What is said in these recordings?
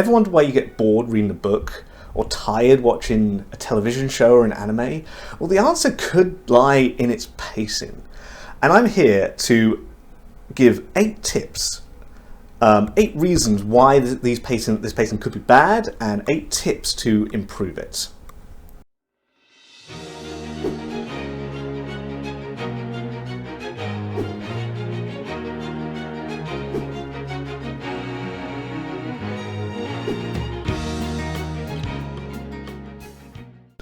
Ever wonder why you get bored reading a book or tired watching a television show or an anime? Well, the answer could lie in its pacing. And I'm here to give 8 tips, 8 reasons why this pacing could be bad, and 8 tips to improve it.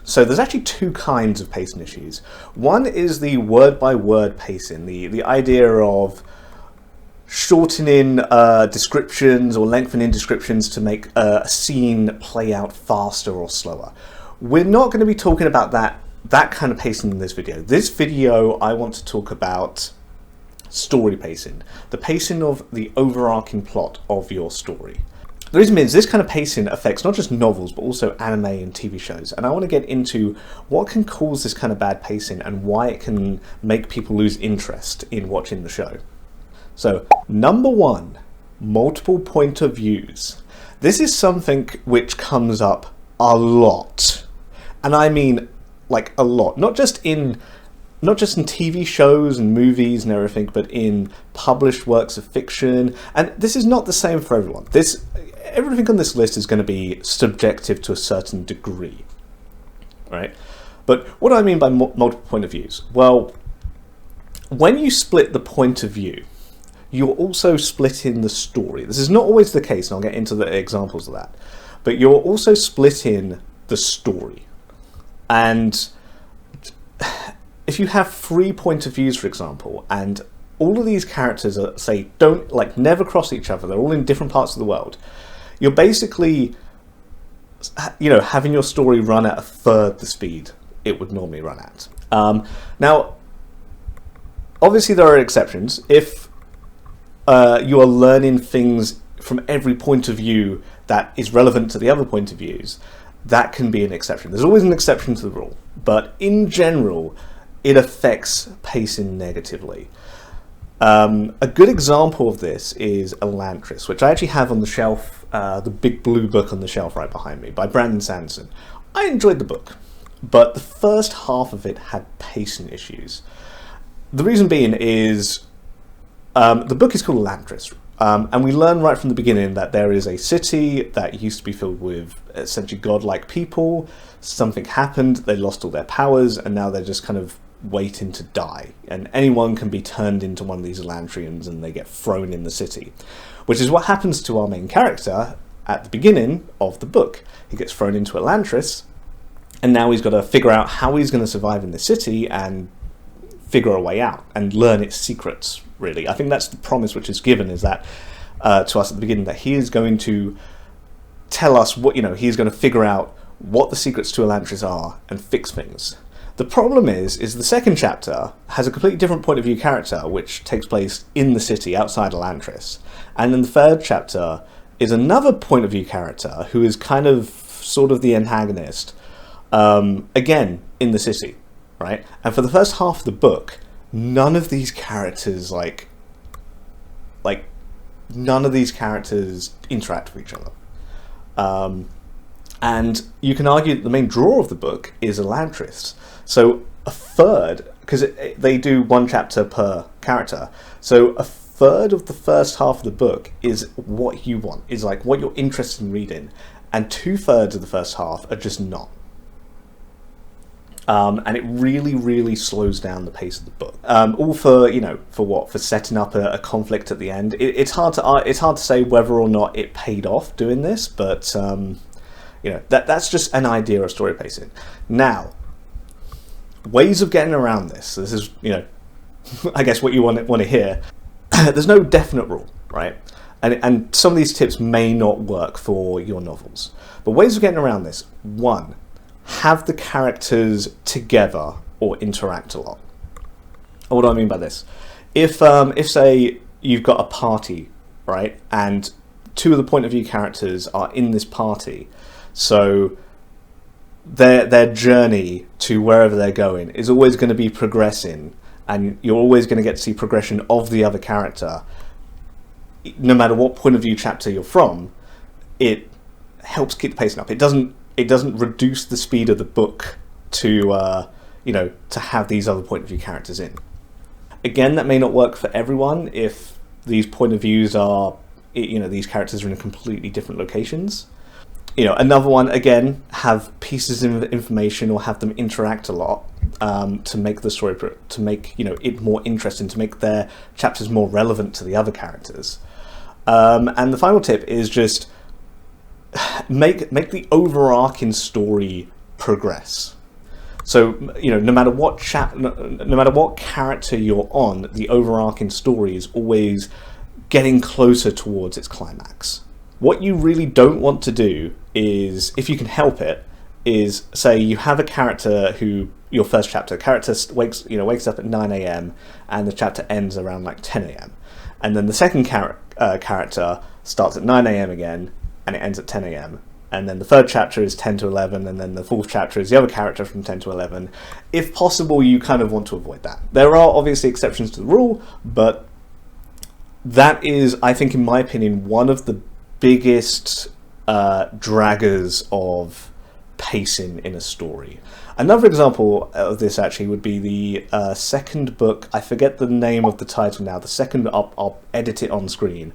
So there's actually 2 kinds of pacing issues. One is the word-by-word pacing, the idea of shortening descriptions or lengthening descriptions to make a scene play out faster or slower. We're not going to be talking about that kind of pacing in this video. This video, I want to talk about story pacing, the pacing of the overarching plot of your story. The reason is this kind of pacing affects not just novels, but also anime and TV shows. And I want to get into what can cause this kind of bad pacing and why it can make people lose interest in watching the show. So, number 1, multiple point of views. This is something which comes up a lot. And I mean, like, a lot. Not just in TV shows and movies and everything, but in published works of fiction. And this is not the same for everyone. Everything on this list is going to be subjective to a certain degree, right? But what do I mean by multiple point of views? Well, when you split the point of view, you're also splitting the story. This is not always the case, and I'll get into the examples of that. But you're also splitting the story. And if you have 3 point of views, for example, and all of these characters are, say, never cross each other, they're all in different parts of the world, you're basically, having your story run at a third the speed it would normally run at. Now, obviously there are exceptions. If you are learning things from every point of view that is relevant to the other point of views, that can be an exception. There's always an exception to the rule, but in general, it affects pacing negatively. A good example of this is Elantris, which I actually have on the shelf, the big blue book on the shelf right behind me, by Brandon Sanderson. I enjoyed the book, but the first half of it had pacing issues. The reason being is the book is called Elantris, and we learn right from the beginning that there is a city that used to be filled with essentially godlike people. Something happened, they lost all their powers, and now they're just kind of waiting to die, and anyone can be turned into one of these Elantrians and they get thrown in the city, which is what happens to our main character at the beginning of the book. He gets thrown into Elantris, and now he's got to figure out how he's going to survive in the city and figure a way out and learn its secrets, really. I think that's the promise which is given, is that to us at the beginning, that he is going to tell us what, he's going to figure out what the secrets to Elantris are and fix things. The problem is the second chapter has a completely different point of view character, which takes place in the city outside Elantris. And then the third chapter is another point of view character who is kind of sort of the antagonist, again, in the city, right? And for the first half of the book, none of these characters, none of these characters interact with each other. And you can argue that the main draw of the book is Elantris. So a third, because they do 1 chapter per character, so a third of the first half of the book is what you want, is like what you're interested in reading, and 2/3 of the first half are just not. And it really, really slows down the pace of the book. All for, for setting up a conflict at the end. It's hard to say whether or not it paid off doing this, but that's just an idea of story pacing. Now, ways of getting around this. This is, I guess what you want to hear. There's no definite rule, right? And some of these tips may not work for your novels. But ways of getting around this. 1, have the characters together or interact a lot. What do I mean by this? If say you've got a party, right, and 2 of the point of view characters are in this party, so their journey to wherever they're going is always going to be progressing, and you're always going to get to see progression of the other character, no matter what point of view chapter you're from. helps keep the pacing up. It doesn't reduce the speed of the book to to have these other point of view characters in. Again, that may not work for everyone if these point of views are, these characters are in completely different locations. Another one, again, have pieces of information or have them interact a lot to make the story, to make it more interesting, to make their chapters more relevant to the other characters. And the final tip is just make the overarching story progress. So no matter what character you're on, the overarching story is always getting closer towards its climax. What you really don't want to do is, if you can help it, is say you have a character who, your first chapter, character wakes up at 9 a.m. and the chapter ends around like 10 a.m. and then the second character starts at 9 a.m. again and it ends at 10 a.m. and then the third chapter is 10 to 11, and then the fourth chapter is the other character from 10 to 11. If possible, you kind of want to avoid that. There are obviously exceptions to the rule, but that is, I think, in my opinion, one of the biggest draggers of pacing in a story. Another example of this actually would be the second book. I forget the name of the title now. The second, I'll edit it on screen.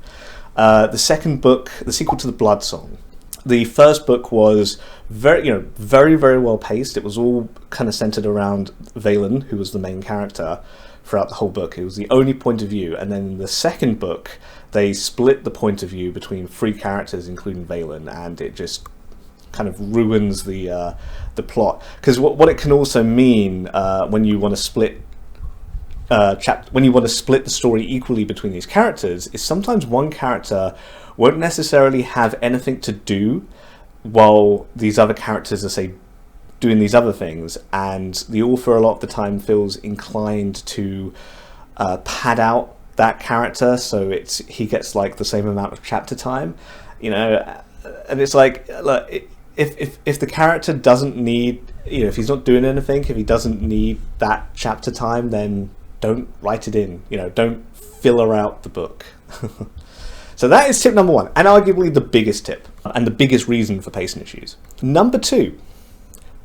The second book, the sequel to the Blood Song. The first book was very well paced. It was all kind of centered around Valen, who was the main character throughout the whole book. It was the only point of view. And then in the second book, they split the point of view between three characters, including Valen, and it just kind of ruins the plot. Because what it can also mean when you want to split the story equally between these characters is sometimes one character won't necessarily have anything to do while these other characters are, say, doing these other things, and the author a lot of the time feels inclined to pad out that character so he gets like the same amount of chapter time, and it's like, look, if the character doesn't need, if he's not doing anything, if he doesn't need that chapter time, then don't write it in, don't filler out the book. So that is tip number one, and arguably the biggest tip, and the biggest reason for pacing issues. Number two,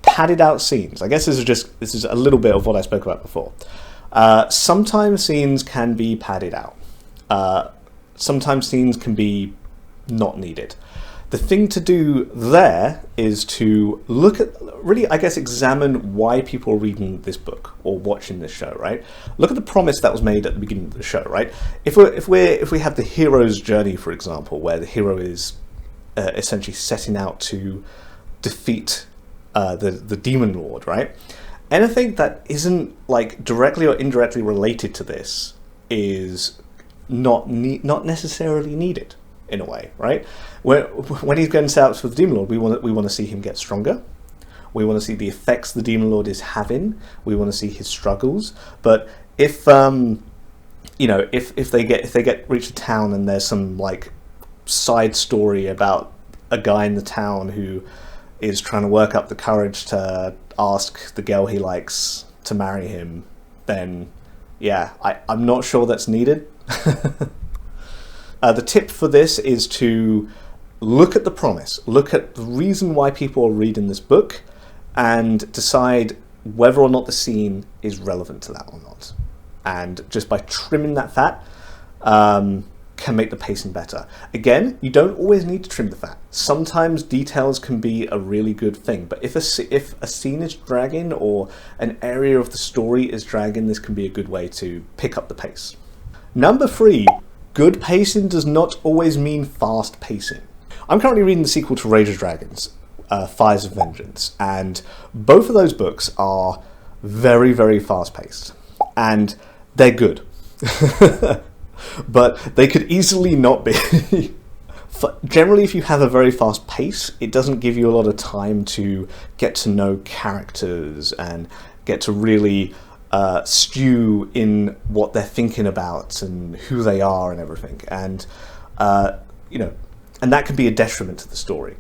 padded out scenes. I guess this is a little bit of what I spoke about before. Sometimes scenes can be padded out. Sometimes scenes can be not needed. The thing to do there is to look at, really, I guess, examine why people are reading this book or watching this show, right? Look at the promise that was made at the beginning of the show, right? If we have the hero's journey, for example, where the hero is essentially setting out to defeat the demon lord, right? Anything that isn't like directly or indirectly related to this is not necessarily needed. In a way, right? When he's going out for the demon lord, we want to see him get stronger. We want to see the effects the demon lord is having. We want to see his struggles. But if if they reach a town and there's some like side story about a guy in the town who is trying to work up the courage to ask the girl he likes to marry him, then yeah, I'm not sure that's needed. The tip for this is to look at the promise, look at the reason why people are reading this book, and decide whether or not the scene is relevant to that or not. And just by trimming that fat can make the pacing better. Again, you don't always need to trim the fat. Sometimes details can be a really good thing, but if a scene is dragging or an area of the story is dragging, this can be a good way to pick up the pace. Number three, good pacing does not always mean fast pacing. I'm currently reading the sequel to Rage of Dragons, Fires of Vengeance, and both of those books are very, very fast paced, and they're good. But they could easily not be. Generally, if you have a very fast pace, it doesn't give you a lot of time to get to know characters and get to really stew in what they're thinking about and who they are and everything, and and that can be a detriment to the story.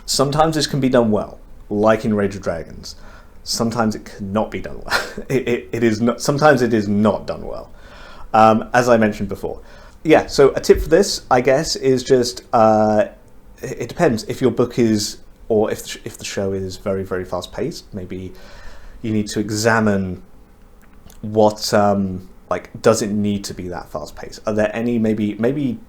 Sometimes this can be done well, like in Rage of Dragons. Sometimes it cannot be done well. It is not. Sometimes it is not done well, as I mentioned before. Yeah. So a tip for this, I guess, is just it depends. If your book is, or if the show is very, very fast paced, maybe you need to examine what, like, does it need to be that fast paced? Are there any, maybe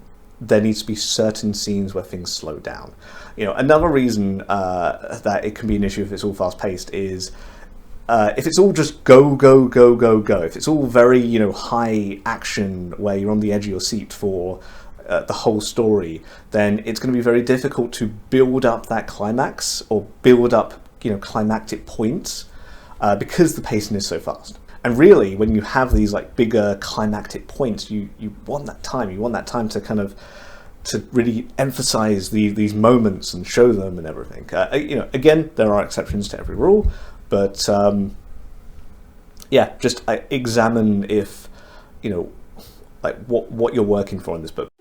there needs to be certain scenes where things slow down. Another reason that it can be an issue if it's all fast paced is if it's all just go, go, go, go, go. If it's all very, high action where you're on the edge of your seat for the whole story, then it's going to be very difficult to build up that climax or build up, climactic points because the pacing is so fast. And really, when you have these like bigger climactic points, you want that time. You want that time to kind of to really emphasize these moments and show them and everything. Again, there are exceptions to every rule, but yeah, just examine if like what you're working for in this book.